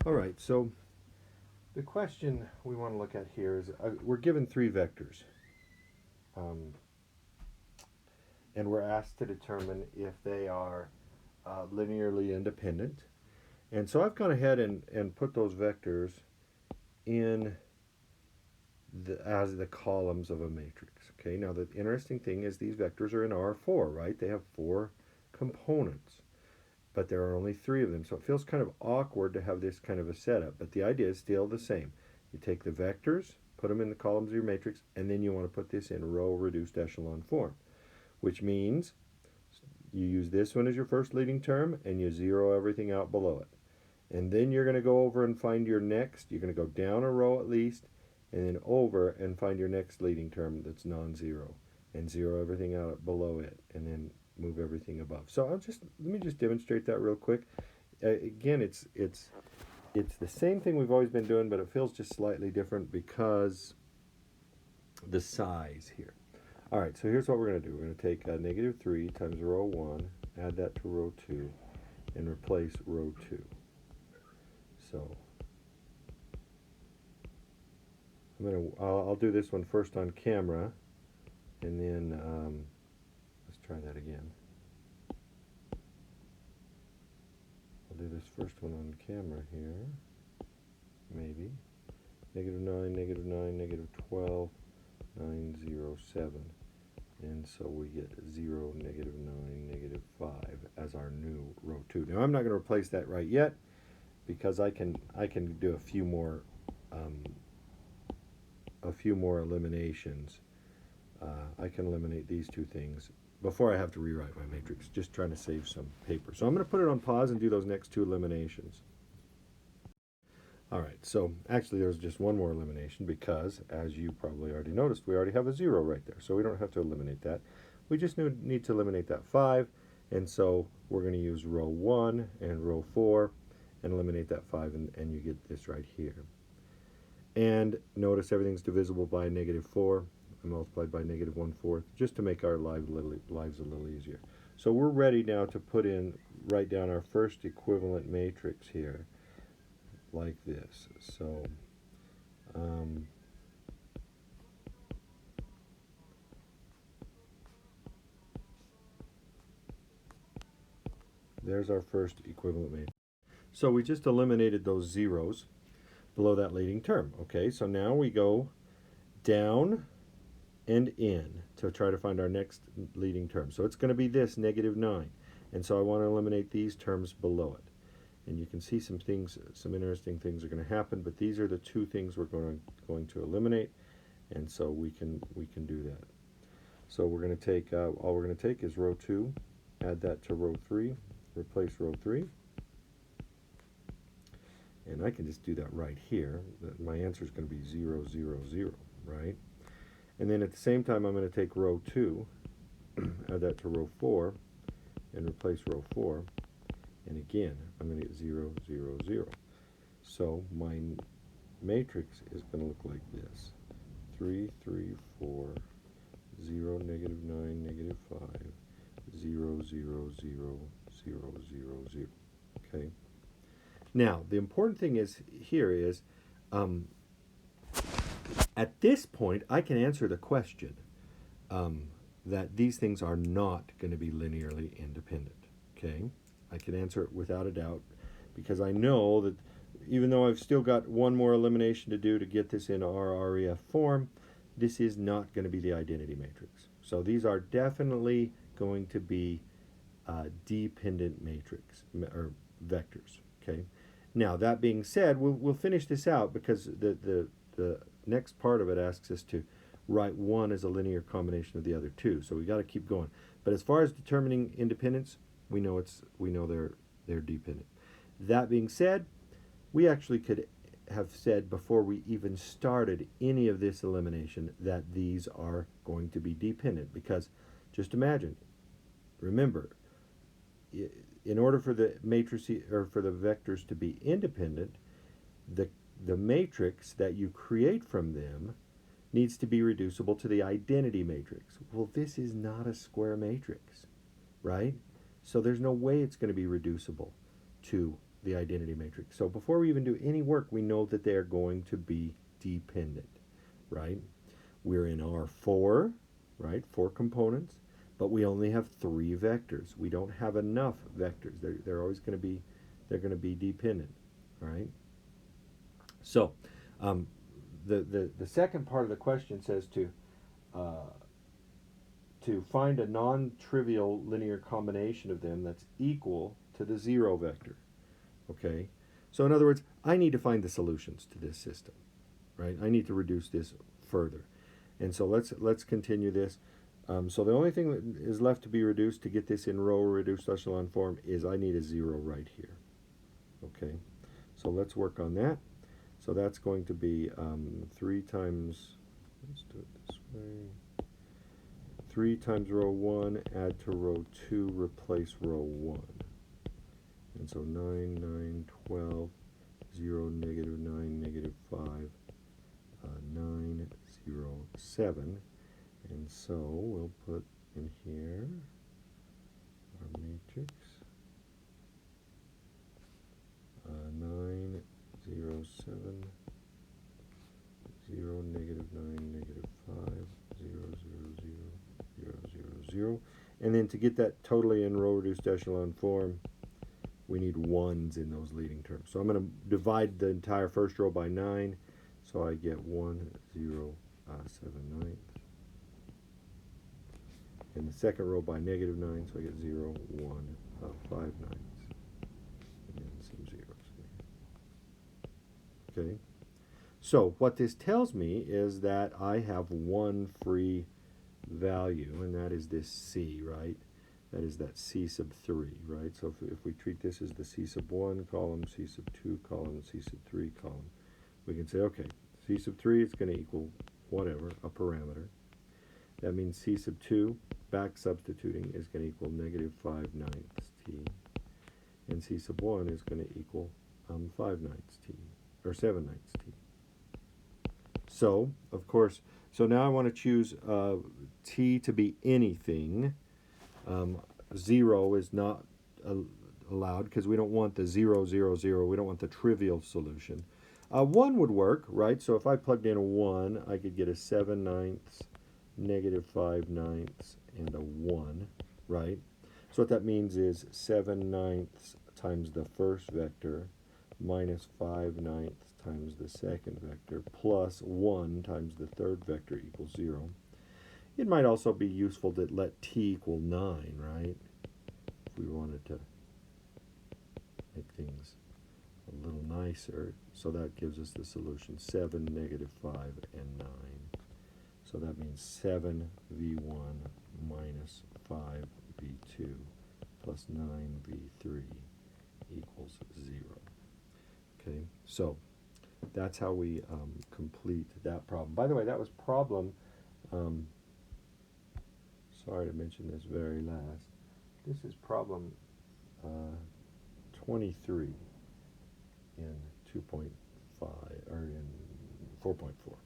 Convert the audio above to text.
All right, so the question we want to look at here is we're given three vectors, um, and we're asked to determine if they are linearly independent. And so I've gone ahead and put those vectors in as the columns of a matrix. Okay, now the interesting thing is these vectors are in R4, right? They have four components, but there are only three of them. So it feels kind of awkward to have this kind of a setup, but the idea is still the same. You take the vectors, put them in the columns of your matrix, and then you want to put this in row reduced echelon form, which means you use this one as your first leading term and you zero everything out below it. And then you're going to go over and find your next, you're going to go down a row at least, and then over and find your next leading term that's non-zero, and zero everything out below it, and then move everything above. So let me just demonstrate that real quick. Again, it's the same thing we've always been doing, but it feels just slightly different because the size here. All right, so here's what we're going to do. We're going to take negative 3 times row 1, add that to row 2, and replace row 2. So I'll do this one first on camera, and then let's try that again. I'll do this first one on camera here, maybe. Negative 9, negative 9, negative 12, 9, 0, 7. And so we get 0, negative 9, negative 5 as our new row 2. Now I'm not going to replace that right yet because I can do a few more eliminations. I can eliminate these two things before I have to rewrite my matrix, just trying to save some paper. So I'm going to put it on pause and do those next two eliminations. All right, so actually there's just one more elimination because, as you probably already noticed, we already have a 0 right there. So we don't have to eliminate that. We just need to eliminate that 5, and so we're going to use row 1 and row 4 and eliminate that 5, and you get this right here. And notice everything's divisible by negative 4 and multiplied by negative 1/4, just to make our lives a little easier. So we're ready now to write down our first equivalent matrix here, like this. So there's our first equivalent matrix. So we just eliminated those zeros below that leading term. Okay, so now we go down and in to try to find our next leading term. So it's going to be this negative 9. And so I want to eliminate these terms below it. And you can see some interesting things are going to happen, but these are the two things we're going to eliminate, and so we can do that. So we're going to take all we're going to take is row 2, add that to row 3, replace row 3, and I can just do that right here. My answer is going to be 0, 0, 0, right? And then at the same time, I'm going to take row 2, add that to row 4, and replace row 4. And again, I'm going to get 0, 0, 0. So my matrix is going to look like this. 3, 3, 4, 0, negative 9, negative 5, 0, 0, 0, 0, 0, 0. Okay? Now, the important thing here is at this point, I can answer the question that these things are not going to be linearly independent. Okay? I can answer it without a doubt because I know that even though I've still got one more elimination to do to get this in RREF form, this is not going to be the identity matrix. So these are definitely going to be dependent matrix or vectors. Okay. Now that being said, we'll finish this out because the next part of it asks us to write one as a linear combination of the other two. So we got to keep going. But as far as determining independence, we know they're dependent. That being said, we actually could have said before we even started any of this elimination that these are going to be dependent, because just imagine, remember, in order for the matrix or for the vectors to be independent, the matrix that you create from them needs to be reducible to the identity matrix. Well, this is not a square matrix, right? So there's no way it's going to be reducible to the identity matrix. So before we even do any work, we know that they are going to be dependent, right? We're in R4, right? 4 components, but we only have 3 vectors. We don't have enough vectors. They're always going to be, they're going to be dependent, right? So the second part of the question says to find a non-trivial linear combination of them that's equal to the 0 vector. Okay? So in other words, I need to find the solutions to this system, right? I need to reduce this further. And so let's continue this. So the only thing that is left to be reduced to get this in row reduced echelon form is I need a 0 right here. Okay? So let's work on that. So that's going to be 3 times, let's do it this way. 3 times row 1, add to row 2, replace row 1. And so 9, 9, 12, 0, negative 9, negative 5, 9, 0, 7. And so we'll put in here our matrix. 9, 0, 7, 0, negative 9, negative 5, 0, 0, 0, 0, 0, 0. And then to get that totally in row reduced echelon form, we need 1s in those leading terms. So I'm going to divide the entire first row by 9. So I get 1, 0, 7 ninths. And the second row by negative 9, so I get 0, 1, 5 ninths. And then some zeros there. Okay? So what this tells me is that I have one free value, and that is this C, right? That is that C sub 3, right? So if we treat this as the C sub 1 column, C sub 2 column, C sub 3 column, we can say, okay, C sub 3 is going to equal whatever, a parameter. That means C sub 2, back substituting, is going to equal negative 5 ninths T. And C sub 1 is going to equal 5 ninths T, or 7 ninths T. So, of course, so now I want to choose T to be anything. 0 is not allowed because we don't want the 0, 0, 0. We don't want the trivial solution. 1 would work, right? So if I plugged in a 1, I could get a 7 ninths, negative 5 ninths, and a 1, right? So what that means is 7 ninths times the first vector minus 5 ninths times the second vector plus 1 times the third vector equals 0. It might also be useful to let t equal 9, right? If we wanted to make things a little nicer. So that gives us the solution 7, negative 5, and 9. So that means 7 V1 minus 5 V2 plus 9 V3 equals 0. Okay, so that's how we complete that problem. By the way, that was problem, sorry to mention this very last, this is problem 23 in 2.5, or in 4.4.